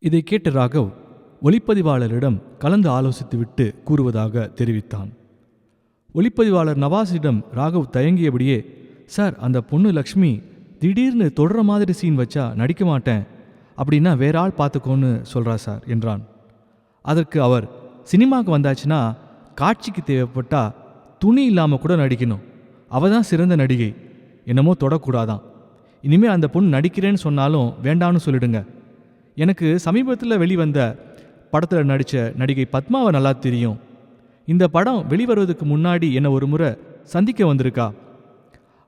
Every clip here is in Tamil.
இதை கேட்ட ராகவ் ஒளிப்பதிவாளரிடம் கலந்து ஆலோசித்துவிட்டு கூறுவதாக தெரிவித்தான். ஒளிப்பதிவாளர் நவாஸிடம் ராகவ் தயங்கியபடியே, சார், அந்த பொண்ணு லக்ஷ்மி திடீர்னு தொடர மாதிரி சீன் வச்சா நடிக்க மாட்டேன், அப்படின்னா வேற ஆள் பார்த்துக்கோன்னு சொல்கிறா சார் என்றான். அதற்கு அவர், சினிமாவுக்கு வந்தாச்சுன்னா காட்சிக்கு தேவைப்பட்டா துணி இல்லாமல் கூட நடிக்கணும், அவள் தான் சிறந்த நடிகை, என்னமோ தொடக்கூடாதான். இனிமேல் அந்த பொண்ணு நடிக்கிறேன்னு சொன்னாலும் வேண்டான்னு சொல்லிடுங்க. எனக்கு சமீபத்தில் வெளிவந்த படத்தில் நடித்த நடிகை பத்மாவை நல்லா தெரியும். இந்த படம் வெளிவருவதற்கு முன்னாடி என்னை ஒரு முறை சந்திக்க வந்திருக்கா,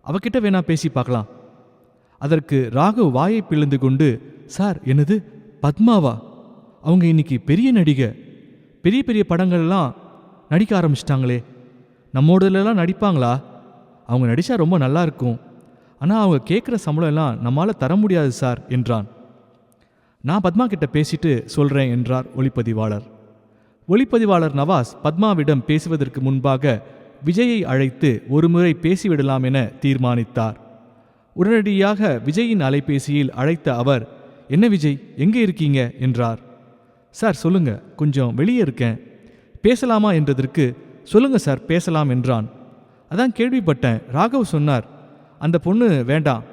அவகிட்ட வேணா பேசி பார்க்கலாம். அதற்கு ராகவ் வாயை பிளந்து கொண்டு, சார், என்னது பத்மாவா? அவங்க இன்னைக்கு பெரிய நடிகை, பெரிய பெரிய படங்கள்லாம் நடிக்க ஆரம்பிச்சிட்டாங்களே, நம்மோடலாம் நடிப்பாங்களா? அவங்க நடித்தா ரொம்ப நல்லா இருக்கும், ஆனால் அவங்க கேட்குற சம்பளம் எல்லாம் நம்மளால் தர முடியாது சார் என்றான். நான் பத்மா கிட்ட பேசிட்டு சொல்கிறேன் என்றார் ஒளிப்பதிவாளர். ஒளிப்பதிவாளர் நவாஸ் பத்மாவிடம் பேசுவதற்கு முன்பாக விஜயை அழைத்து ஒரு முறை பேசிவிடலாம் என தீர்மானித்தார். உடனடியாக விஜயின் அலைபேசியில் அழைத்த அவர், என்ன விஜய், எங்கே இருக்கீங்க என்றார். சார் சொல்லுங்க, கொஞ்சம் வெளியே இருக்கேன், பேசலாமா என்றதற்கு, சொல்லுங்க சார் பேசலாம் என்றான். அதான் கேள்விப்பட்டேன், ராகவ் சொன்னார் அந்த பொண்ணு வேண்டாம்,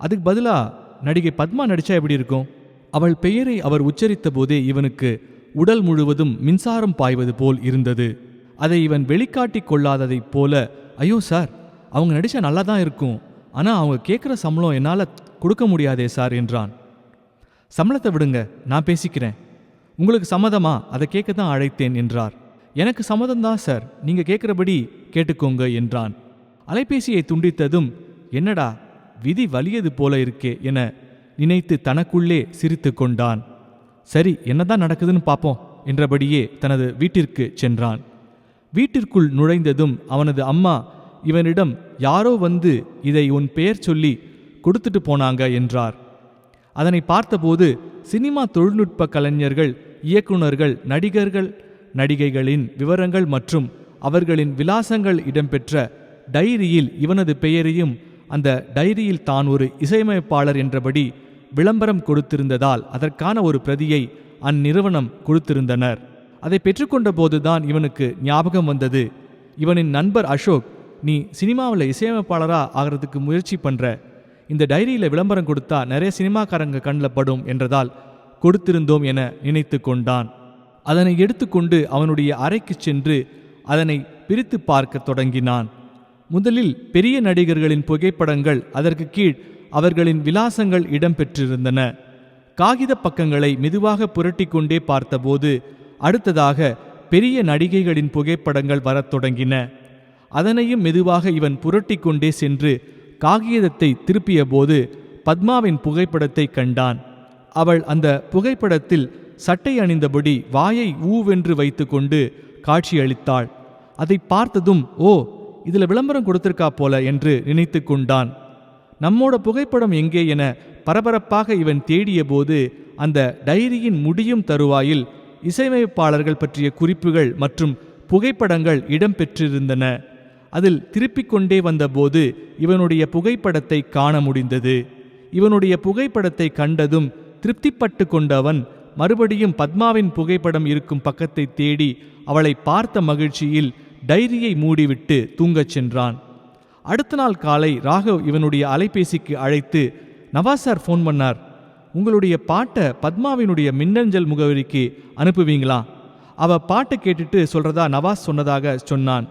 அதுக்கு பதிலாக நடிகை பத்மா நடித்தா எப்படி இருக்கும்? அவள் பெயரை அவர் உச்சரித்த போதே இவனுக்கு உடல் முழுவதும் மின்சாரம் பாய்வது போல் இருந்தது. அதை இவன் வெளிக்காட்டி கொள்ளாததைப் போல, ஐயோ சார், அவங்க நடித்தா நல்லா தான் இருக்கும், ஆனால் அவங்க கேட்குற சம்பளம் என்னால் கொடுக்க முடியாதே சார் என்றான். சம்பளத்தை விடுங்க, நான் பேசிக்கிறேன், உங்களுக்கு சம்மதமா, அதை கேட்க தான் அழைத்தேன் என்றார். எனக்கு சம்மதம்தான் சார், நீங்கள் கேட்குறபடி கேட்டுக்கோங்க என்றான். அலைபேசியை துண்டித்ததும், என்னடா விதி வலியது போல இருக்கே என நினைத்து தனக்குள்ளே சிரித்து கொண்டான். சரி, என்னதான் நடக்குதுன்னு பார்ப்போம் என்றபடியே தனது வீட்டிற்கு சென்றான். வீட்டிற்குள் நுழைந்ததும் அவனது அம்மா இவனிடம், யாரோ வந்து இதை உன் பெயர் சொல்லி கொடுத்துட்டு போனாங்க என்றார். அதனை பார்த்தபோது சினிமா தொழில்நுட்ப கலைஞர்கள், இயக்குநர்கள், நடிகர்கள், நடிகைகளின் விவரங்கள் மற்றும் அவர்களின் விலாசங்கள் இடம்பெற்ற டைரியில் இவனது பெயரையும், அந்த டைரியில் தான் ஒரு இசையமைப்பாளர் என்றபடி விளம்பரம் கொடுத்திருந்ததால் அதற்கான ஒரு பிரதியை அந்நிறுவனம் கொடுத்திருந்தனர். அதை பெற்றுக்கொண்ட போதுதான் இவனுக்கு ஞாபகம் வந்தது, இவனின் நண்பர் அசோக், நீ சினிமாவில் இசையமைப்பாளராக ஆகிறதுக்கு முயற்சி பண்ணுற, இந்த டைரியில் விளம்பரம் கொடுத்தா நிறைய சினிமாக்காரங்க கண்ணில் படும் என்றதால் கொடுத்திருந்தோம் என நினைத்து கொண்டான். அதனை எடுத்துக்கொண்டு அவனுடைய அறைக்கு சென்று அதனை பிரித்து பார்க்க தொடங்கினான். முதலில் பெரிய நடிகர்களின் புகைப்படங்கள், அதற்கு கீழ் அவர்களின் விலாசங்கள் இடம்பெற்றிருந்தன. காகித பக்கங்களை மெதுவாக புரட்டி கொண்டே பார்த்தபோது அடுத்ததாக பெரிய நடிகைகளின் புகைப்படங்கள் வரத் தொடங்கின. அதனையும் மெதுவாக இவன் புரட்டி கொண்டே சென்று காகிதத்தை திருப்பிய போது பத்மாவின் புகைப்படத்தை கண்டான். அவள் அந்த புகைப்படத்தில் சட்டை அணிந்தபடி வாயை ஊவென்று வைத்து கொண்டு காட்சியளித்தாள். அதை பார்த்ததும், ஓ, இதில் விளம்பரம் கொடுத்திருக்கா போல என்று நினைத்து கொண்டான். நம்மோட புகைப்படம் எங்கே என பரபரப்பாக இவன் தேடிய போது அந்த டைரியின் முடியும் தருவாயில் இசையமைப்பாளர்கள் பற்றிய குறிப்புகள் மற்றும் புகைப்படங்கள் இடம்பெற்றிருந்தன. அதில் திருப்பிக் கொண்டே வந்தபோது இவனுடைய புகைப்படத்தை காண முடிந்தது. இவனுடைய புகைப்படத்தை கண்டதும் திருப்திப்பட்டு கொண்டவன் மறுபடியும் பத்மாவின் புகைப்படம் இருக்கும் பக்கத்தை தேடி அவளை பார்த்த மகிழ்ச்சியில் டைரியை மூடிவிட்டு தூங்கச் சென்றான். அடுத்த நாள் காலை ராகவ் இவனுடைய அலைபேசிக்கு அழைத்து, நவாஸ் சார் ஃபோன் பண்ணார், உங்களுடைய பாட்டை பத்மாவினுடைய மின்னஞ்சல் முகவரிக்கு அனுப்புவீங்களா? அவ பாட்டை கேட்டுட்டு சொல்றதா நவாஸ் சொன்னதாக சொன்னான்.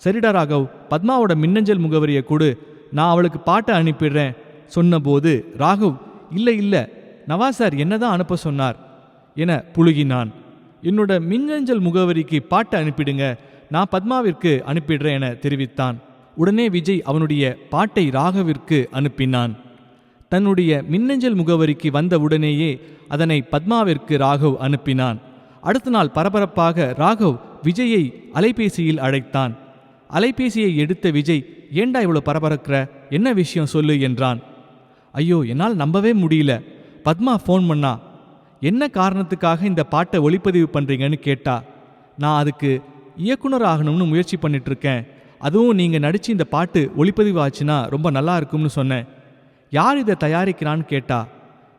சரிடா ராகவ், பத்மாவோட மின்னஞ்சல் முகவரியை கொடு, நான் அவளுக்கு பாட்டை அனுப்பிடுறேன் சொன்னபோது ராகவ், இல்லை நவாஸ் சார் என்னதான் அனுப்ப சொன்னார் என புழுகினான். என்னோட மின்னஞ்சல் முகவரிக்கு பாட்டை அனுப்பிடுங்க, நான் பத்மாவிற்கு அனுப்பிடுறேன் என தெரிவித்தான். உடனே விஜய் அவனுடைய பாட்டை ராகவிற்கு அனுப்பினான். தன்னுடைய மின்னஞ்சல் முகவரிக்கு வந்த உடனேயே அதனை பத்மாவிற்கு ராகவ் அனுப்பினான். அடுத்த நாள் பரபரப்பாக ராகவ் விஜயை அலைபேசியில் அழைத்தான். அலைபேசியை எடுத்த விஜய், ஏண்டா இவ்வளோ பரபரக்கிற, என்ன விஷயம் சொல்லு என்றான். ஐயோ, என்னால் நம்பவே முடியல, பத்மா ஃபோன் பண்ணா, என்ன காரணத்துக்காக இந்த பாட்டை ஒளிப்பதிவு பண்ணுறீங்கன்னு கேட்டா. நான் அதுக்கு இயக்குனர் ஆகணும்னு முயற்சி பண்ணிட்டுருக்கேன், அதுவும் நீங்கள் நடித்து இந்த பாட்டு ஒளிப்பதிவு ஆச்சுன்னா ரொம்ப நல்லா இருக்கும்னு சொன்னேன். யார் இதை தயாரிக்கிறான்னு கேட்டா.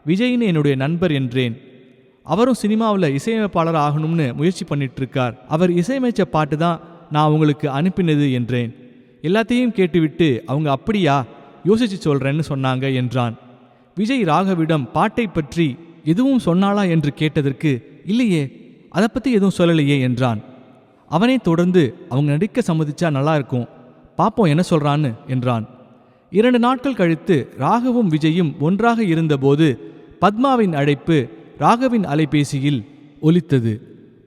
விஜய்னு என்னுடைய நண்பர் என்றேன். அவரும் சினிமாவில் இசையமைப்பாளர் ஆகணும்னு முயற்சி பண்ணிட்டு இருக்கார். அவர் இசையமைச்ச பாட்டு தான் நான் உங்களுக்கு அனுப்பினது என்றேன். எல்லாத்தையும் கேட்டுவிட்டு அவங்க அப்படியா, யோசிச்சு சொல்றேன்னு சொன்னாங்க என்றான். விஜய் ராகவிடம் பாட்டை பற்றி எதுவும் சொன்னாளா என்று கேட்டதற்கு இல்லையே, அதை பற்றி எதுவும் சொல்லலையே என்றான். அவனே தொடர்ந்து அவங்க நடிக்க சம்மதிச்சா நல்லா இருக்கும், பாப்போம் என்ன சொல்றான்னு என்றான். 2 நாட்கள் கழித்து ராகவும் விஜயும் ஒன்றாக இருந்தபோது பத்மாவின் அழைப்பு ராகவின் அலைபேசியில் ஒலித்தது.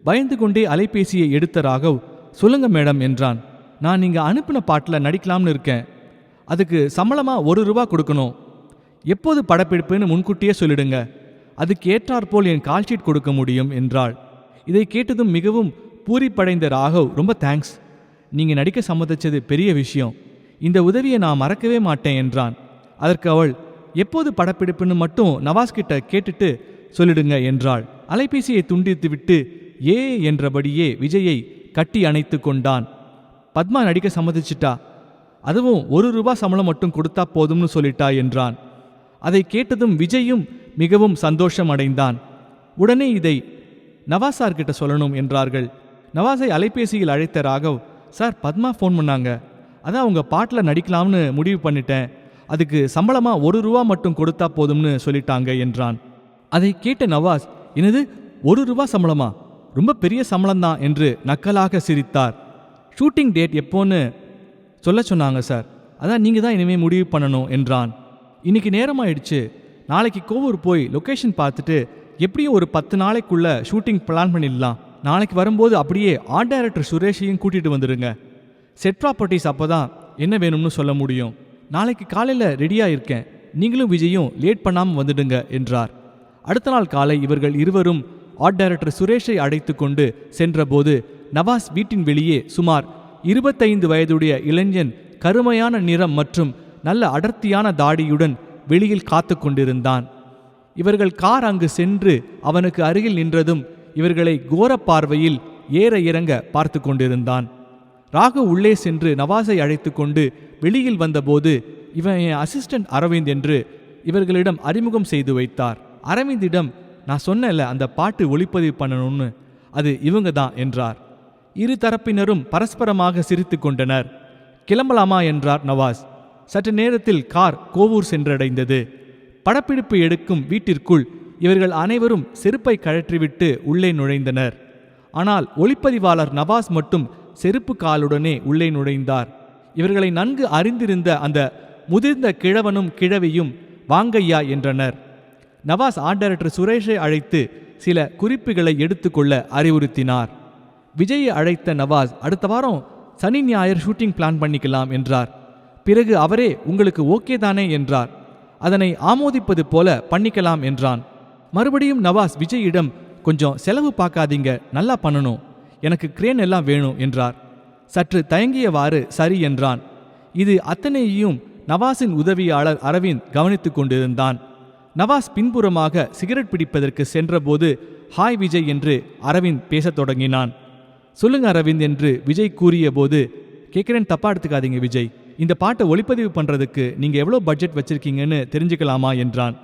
பயந்து கொண்டே அலைபேசியை எடுத்த ராகவ், சொல்லுங்க மேடம் என்றான். நான் நீங்க அனுப்பின பாட்டில் நடிக்கலாம்னு இருக்கேன். அதுக்கு சம்பளமா ₹1 கொடுக்கணும். எப்போது படப்பிடிப்புன்னு முன்கூட்டியே சொல்லிடுங்க, அதுக்கு ஏற்றாற்போல் என் கால்ஷீட் கொடுக்க முடியும் என்றாள். இதை கேட்டதும் மிகவும் பூரிப்படைந்த ராகவ், ரொம்ப தேங்க்ஸ், நீங்க நடிக்க சம்மதிச்சது பெரிய விஷயம், இந்த உதவியை நான் மறக்கவே மாட்டேன் என்றான். அதற்கு அவள், எப்போது படப்பிடிப்புன்னு மட்டும் நவாஸ் கிட்ட கேட்டுட்டு சொல்லிடுங்க என்றாள். அலைபேசியை துண்டித்துவிட்டு ஏ என்றபடியே விஜயை கட்டி அணைத்து கொண்டான். பத்மா நடிக்க சம்மதிச்சிட்டா, அதுவும் ₹1 சம்பளம் மட்டும் கொடுத்தா போதும்னு சொல்லிட்டா என்றான். அதை கேட்டதும் விஜயும் மிகவும் சந்தோஷம் அடைந்தான். உடனே இதை நவாஸ் சார் கிட்ட சொல்லணும் என்றார்கள். நவாஸை அலைபேசியில் அழைத்த ராகவ், சார் பத்மா ஃபோன் பண்ணாங்க, அதான் அவங்க பாட்டில் நடிக்கலாம்னு முடிவு பண்ணிட்டேன், அதுக்கு சம்பளமா ₹1 மட்டும் கொடுத்தா போதும்னு சொல்லிட்டாங்க என்றான். அதை கேட்ட நவாஸ், என்னது ₹1 சம்பளமா, ரொம்ப பெரிய சம்பளம்தான் என்று நக்கலாக சிரித்தார். ஷூட்டிங் டேட் எப்போன்னு சொல்ல சொன்னாங்க சார், அதான் நீங்கள் தான் இனிமேல் முடிவு பண்ணணும் என்றான். இன்னைக்கு நேரமாயிடுச்சு, நாளைக்கு கோவூர் போய் லொக்கேஷன் பார்த்துட்டு எப்படியும் ஒரு 10 நாளைக்குள்ள ஷூட்டிங் பிளான் பண்ணிடலாம். நாளைக்கு வரும்போது அப்படியே ஆர்ட் டைரக்டர் சுரேஷையும் கூட்டிகிட்டு வந்துடுங்க. செட் ப்ராப்பர்ட்டிஸ் அப்போ தான் என்ன வேணும்னு சொல்ல முடியும். நாளைக்கு காலையில் ரெடியாக இருக்கேன், நீங்களும் விஜயும் லேட் பண்ணாமல் வந்துடுங்க என்றார். அடுத்த நாள் காலை இவர்கள் இருவரும் ஆர்ட் டைரக்டர் சுரேஷை அழைத்து கொண்டு சென்றபோது நவாஸ் வீட்டின் வெளியே சுமார் 25 வயதுடைய இளைஞன் கருமையான நிறம் மற்றும் நல்ல அடர்த்தியான தாடியுடன் வெளியில் காத்து கொண்டிருந்தான். இவர்கள் கார் அங்கு சென்று அவனுக்கு அருகில் நின்றதும் இவர்களை கோர பார்வையில் ஏற இறங்க பார்த்து கொண்டிருந்தான். ராகு உள்ளே சென்று நவாஸை அழைத்து கொண்டு வெளியில் வந்தபோது, இவன் என் அசிஸ்டன்ட் அரவிந்த் என்று இவர்களிடம் அறிமுகம் செய்து வைத்தார். அரவிந்திடம், நான் சொன்னல அந்த பாட்டு ஒளிப்பதிவு பண்ணணும்னு, அது இவங்க தான் என்றார். இரு தரப்பினரும் பரஸ்பரமாக சிரித்து கொண்டனர். கிளம்பலாமா என்றார் நவாஸ். சற்று நேரத்தில் கார் கோவூர் சென்றடைந்தது. படப்பிடிப்பு எடுக்கும் வீட்டிற்குள் இவர்கள் அனைவரும் செருப்பை கழற்றிவிட்டு உள்ளே நுழைந்தனர். ஆனால் ஒளிப்பதிவாளர் நவாஸ் மட்டும் செருப்பு காலுடனே உள்ளே நுழைந்தார். இவர்களை நன்கு அறிந்திருந்த அந்த முதிர்ந்த கிழவனும் கிழவியும் வாங்கையா என்றனர். நவாஸ் ஆர்ட் டைரக்டர் சுரேஷை அழைத்து சில குறிப்புகளை எடுத்துக்கொள்ள அறிவுறுத்தினார். விஜயை அழைத்த நவாஸ், அடுத்த வாரம் சனி ஞாயிறு ஷூட்டிங் பிளான் பண்ணிக்கலாம் என்றார். பிறகு அவரே, உங்களுக்கு ஓகே தானே என்றார். அதனை ஆமோதிப்பது போல பண்ணிக்கலாம் என்றான். மறுபடியும் நவாஸ் விஜயிடம், கொஞ்சம் செலவு பார்க்காதீங்க, நல்லா பண்ணணும், எனக்கு கிரேன் எல்லாம் வேணும் என்றார். சற்று தயங்கியவாறு சரி என்றான். இது அத்தனையையும் நவாஸின் உதவியாளர் அரவிந்த் கவனித்து கொண்டிருந்தான். நவாஸ் பின்புறமாக சிகரெட் பிடிப்பதற்கு சென்றபோது, ஹாய் விஜய் என்று அரவிந்த் பேசத் தொடங்கினான். சொல்லுங்க அரவிந்த் என்று விஜய் கூறிய போது, கேட்குறேன் தப்பா எடுத்துக்காதீங்க விஜய், இந்த பாட்டை ஒளிப்பதிவு பண்ணுறதுக்கு நீங்கள் எவ்வளோ பட்ஜெட் வச்சிருக்கீங்கன்னு தெரிஞ்சுக்கலாமா என்றான்.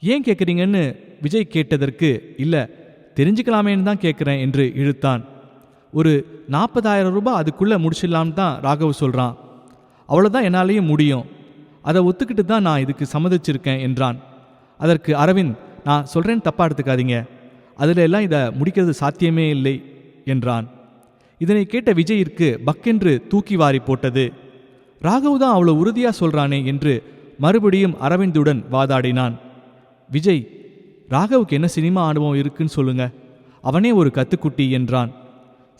ஏன் கேட்குறீங்கன்னு விஜய் கேட்டதற்கு, இல்லை தெரிஞ்சுக்கலாமேன்னு தான் கேட்குறேன் என்று இழுத்தான். ஒரு 40,000 அதுக்குள்ளே முடிச்சிடலான்னு தான் ராகவ் சொல்கிறான், அவ்வளோதான் என்னாலேயும் முடியும், அதை ஒத்துக்கிட்டு தான் நான் இதுக்கு சம்மதிச்சிருக்கேன் என்றான். அதற்கு அரவிந்த், நான் சொல்கிறேன்னு தப்பா எடுத்துக்காதீங்க, அதில் எல்லாம் இதை முடிக்கிறது சாத்தியமே இல்லை என்றான். இதனை கேட்ட விஜயிற்கு பக்கென்று தூக்கி வாரி போட்டது. ராகவ் தான் அவ்வளோ உறுதியாக சொல்கிறானே என்று மறுபடியும் அரவிந்துடன் வாதாடினான். விஜய், ராகவுக்கு என்ன சினிமா அனுபவம் இருக்குன்னு சொல்லுங்க, அவனே ஒரு கத்துக்குட்டி என்றான்.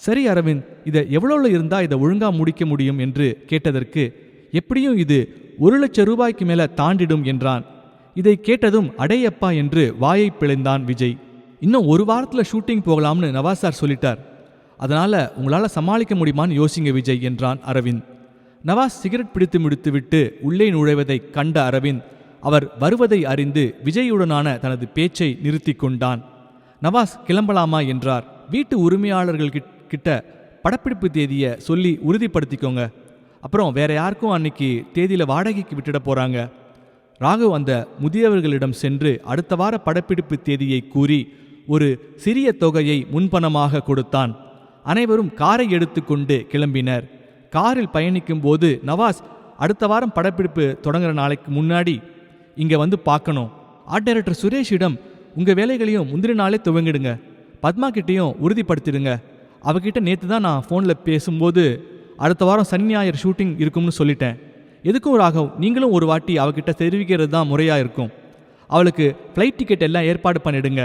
சரி அரவிந்த், இதை எவ்வளோல இருந்தால் இதை ஒழுங்காக முடிக்க முடியும் என்று கேட்டதற்கு, எப்படியும் இது ₹1,00,000 மேலே தாண்டிடும் என்றான். இதை கேட்டதும் அடையப்பா என்று வாயை பிழைந்தான் விஜய். இன்னும் 1 வாரத்தில் ஷூட்டிங் போகலாம்னு நவாஸ் சார் சொல்லிட்டார், அதனால் உங்களால் சமாளிக்க முடியுமான்னு யோசிங்க விஜய் என்றான் அரவிந்த். நவாஸ் சிகரெட் பிடித்து முடித்துவிட்டு உள்ளே நுழைவதை கண்ட அரவிந்த் அவர் வருவதை அறிந்து விஜயுடனான தனது பேச்சை நிறுத்தி கொண்டான். நவாஸ் கிளம்பலாமா என்றார். வீட்டு உரிமையாளர்கள் கிட்ட படப்பிடிப்பு தேதியை சொல்லி உறுதிப்படுத்திக்கோங்க, அப்புறம் வேற யாருக்கும் அன்னைக்கு தேதியில் வாடகைக்கு விட்டுட போகிறாங்க. ராகவ் அந்த முதியவர்களிடம் சென்று அடுத்த வார படப்பிடிப்பு தேதியை கூறி ஒரு சிறிய தொகையை முன்பணமாக கொடுத்தான். அனைவரும் காரை எடுத்துக்கொண்டு கிளம்பினர். காரில் பயணிக்கும் போது நவாஸ், அடுத்த வாரம் படப்பிடிப்பு தொடங்குற நாளைக்கு முன்னாடி இங்கே வந்து பார்க்கணும். ஆர்ட் டைரக்டர் சுரேஷிடம் உங்கள் வேலைகளையும் முந்தின நாளே துவங்கிடுங்க. பத்மா கிட்டேயும் உறுதிப்படுத்திடுங்க. அவகிட்ட நேற்று தான் நான் ஃபோனில் பேசும்போது அடுத்த வாரம் சனி ஞாயிறு ஷூட்டிங் இருக்கும்னு சொல்லிட்டேன். எதுக்கும் ராகவ், நீங்களும் ஒரு வாட்டி அவகிட்ட தெரிவிக்கிறது தான் முறையாக இருக்கும். அவளுக்கு ஃப்ளைட் டிக்கெட் எல்லாம் ஏற்பாடு பண்ணிடுங்க.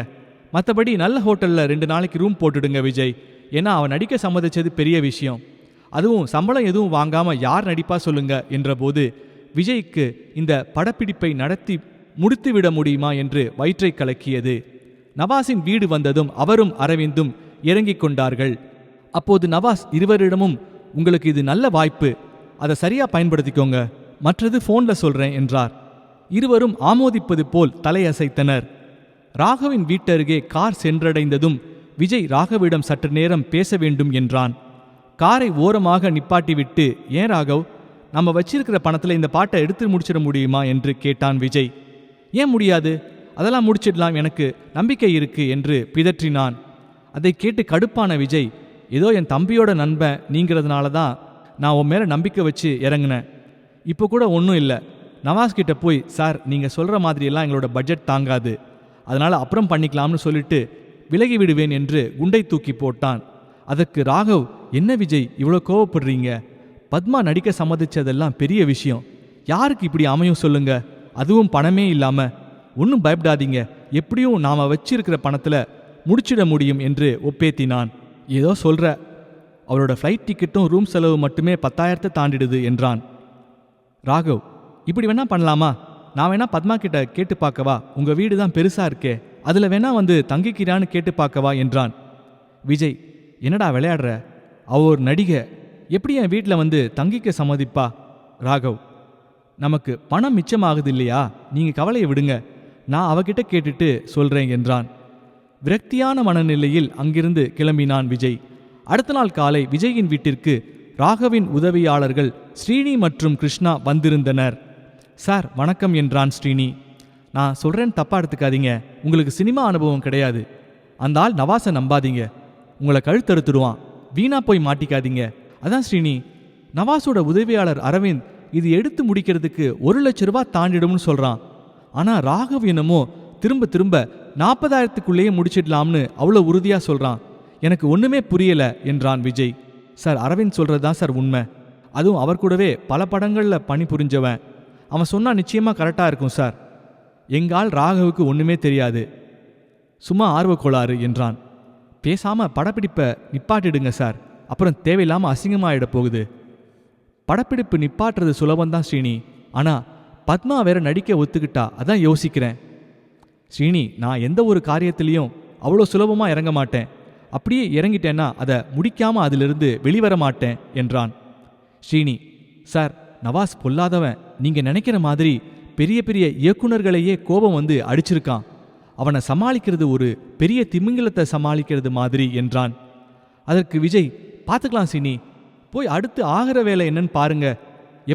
மற்றபடி நல்ல ஹோட்டலில் 2 நாளைக்கு ரூம் போட்டுடுங்க விஜய். ஏன்னா அவன் நடிக்க சம்மதிச்சது பெரிய விஷயம். அதுவும் சம்பளம் எதுவும் வாங்காமல் யார் நடிப்பா சொல்லுங்க என்றபோது விஜய்க்கு இந்த படப்பிடிப்பை நடத்தி முடித்துவிட முடியுமா என்று வயிற்றை கலக்கியது. நவாஸின் வீடு வந்ததும் அவரும் அரவிந்தும் இறங்கிக் கொண்டார்கள். அப்போது நவாஸ் இருவரிடமும், உங்களுக்கு இது நல்ல வாய்ப்பு, அதை சரியா பயன்படுத்திக்கோங்க, மற்றது ஃபோனில் சொல்றேன் என்றார். இருவரும் ஆமோதிப்பது போல் தலையசைத்தனர். ராகவின் வீட்டருகே கார் சென்றடைந்ததும் விஜய் ராகவிடம் சற்று நேரம் பேச வேண்டும் என்றான். காரை ஓரமாக நிப்பாட்டிவிட்டு, ஏன் ராகவ், நம்ம வச்சிருக்கிற பணத்தில் இந்த பாட்டை எடுத்து முடிச்சிட முடியுமா என்று கேட்டான் விஜய். ஏன் முடியாது, அதெல்லாம் முடிச்சிடலாம், எனக்கு நம்பிக்கை இருக்கு என்று பிதற்றினான். அதை கேட்டு கடுப்பான விஜய், ஏதோ என் தம்பியோட நண்பன் நீங்கிறதுனால தான் நான் உன் மேலே நம்பிக்கை வச்சு இறங்கினேன். இப்போ கூட ஒன்றும் இல்லை. நவாஸ் கிட்ட போய், சார் நீங்கள் சொல்கிற மாதிரியெல்லாம் எங்களோட பட்ஜெட் தாங்காது, அதனால் அப்புறம் பண்ணிக்கலாம்னு சொல்லிட்டு விலகி விடுவேன் என்று குண்டை தூக்கி போட்டான். அதற்கு ராகவ், என்ன விஜய் இவ்வளோ கோவப்படுறீங்க? பத்மா நடிக்க சம்மதிச்சதெல்லாம் பெரிய விஷயம். யாருக்கு இப்படி அமையும் சொல்லுங்க, அதுவும் பணமே இல்லாமல். ஒன்றும் பயப்படாதீங்க, எப்படியும் நாம் வச்சிருக்கிற பணத்தில் முடிச்சிட முடியும் என்று ஒப்பேத்தினான். ஏதோ சொல்கிற, அவளோட ஃப்ளைட் டிக்கெட்டும் ரூம் செலவு மட்டுமே 10,000 தாண்டிடுது என்றான். ராகவ், இப்படி வேணா பண்ணலாமா? நான் வேணா பத்மா கிட்ட கேட்டு பார்க்கவா? உங்கள் வீடு தான் பெருசாக இருக்கே, அதில் வேணா வந்து தங்கிக்கிறான்னு கேட்டு பார்க்கவா என்றான். விஜய், என்னடா விளையாடுற? அவ ஒரு நடிகை, எப்படி என் வீட்டில் வந்து தங்கிக்க சம்மதிப்பா? ராகவ், நமக்கு பணம் மிச்சமாகுது இல்லையா, நீங்கள் கவலையை விடுங்க, நான் அவகிட்ட கேட்டுட்டு சொல்கிறேன் என்றான். விரக்தியான மனநிலையில் அங்கிருந்து கிளம்பினான் விஜய். அடுத்த நாள் காலை விஜயின் வீட்டிற்கு ராகவின் உதவியாளர்கள் ஸ்ரீனி மற்றும் கிருஷ்ணா வந்திருந்தனர். சார் வணக்கம் என்றான் ஸ்ரீனி. நான் சொல்கிறேன்னு தப்பாக எடுத்துக்காதீங்க, உங்களுக்கு சினிமா அனுபவம் கிடையாது. அந்த ஆள் நவாஸை நம்பாதீங்க, உங்களை கழுத்தறுத்துடுவான், வீணா போய் மாட்டிக்காதீங்க. அதான் ஸ்ரீனி, நவாஸோட உதவியாளர் அரவிந்த் இது எடுத்து முடிக்கிறதுக்கு 1 லட்ச ரூபா தாண்டிடும்னு சொல்கிறான். ஆனால் ராகவ் என்னமோ திரும்ப திரும்ப 40,000க்குள்ளேயே முடிச்சிடலாம்னு அவ்வளோ உறுதியாக சொல்கிறான். எனக்கு ஒன்றுமே புரியலை என்றான் விஜய். சார், அரவிந்த் சொல்கிறது தான் சார் உண்மை. அதுவும் அவர் கூடவே பல படங்களில் பணிபுரிஞ்சவன். அவன் சொன்னால் நிச்சயமாக கரெக்டாக இருக்கும் சார். எங்கால் ராகவுக்கு ஒன்றுமே தெரியாது, சும்மா ஆர்வக்கோளாறு என்றான். பேசாமல் படப்பிடிப்பை நிப்பாட்டிடுங்க சார், அப்புறம் தேவையில்லாமல் அசிங்கமாகிட போகுது. படப்பிடிப்பு நிப்பாட்டுறது சுலபந்தான் ஸ்ரீனி, ஆனால் பத்மா வேற நடிக்க ஒத்துக்கிட்டா, அதான் யோசிக்கிறேன். ஸ்ரீனி, நான் எந்த ஒரு காரியத்திலையும் அவ்வளோ சுலபமாக இறங்க மாட்டேன். அப்படியே இறங்கிட்டேன்னா அதை முடிக்காமல் அதிலிருந்து வெளிவர மாட்டேன் என்றான். ஸ்ரீனி, சார், நவாஸ் பொல்லாதவன். நீங்கள் நினைக்கிற மாதிரி பெரிய பெரிய இயக்குனர்களையே கோபம் வந்து அடிச்சிருக்கான். அவனை சமாளிக்கிறது ஒரு பெரிய திமிங்கலத்தை சமாளிக்கிறது மாதிரி என்றான். அதற்கு விஜய், பார்த்துக்கலாம் சீனி, போய் அடுத்து ஆகிற வேலை என்னன்னு பாருங்க,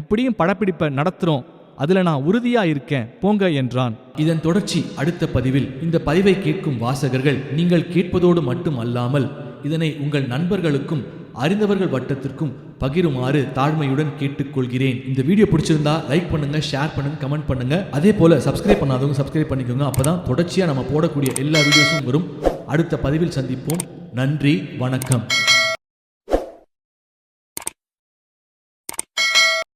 எப்படியும் படப்பிடிப்பை நடத்துகிறோம், அதில் நான் உறுதியாக இருக்கேன், போங்க என்றான். இதன் தொடர்ச்சி அடுத்த பதிவில். இந்த பதிவை கேட்கும் வாசகர்கள் நீங்கள் கேட்பதோடு மட்டும் அல்லாமல் இதனை உங்கள் நண்பர்களுக்கும் அறிந்தவர்கள் வட்டத்திற்கும் பகிருமாறு தாழ்மையுடன் கேட்டுக்கொள்கிறேன். இந்த வீடியோ பிடிச்சிருந்தா லைக் பண்ணுங்க, ஷேர் பண்ணுங்க, கமெண்ட் பண்ணுங்க. அதே போல சப்ஸ்கிரைப் பண்ணாதவங்க சப்ஸ்கிரைப் பண்ணிக்கோங்க. அப்பதான் தொடர்ச்சியாக நம்ம போடக்கூடிய எல்லா வீடியோஸும் வரும். அடுத்த பதிவில் சந்திப்போம். நன்றி, வணக்கம்.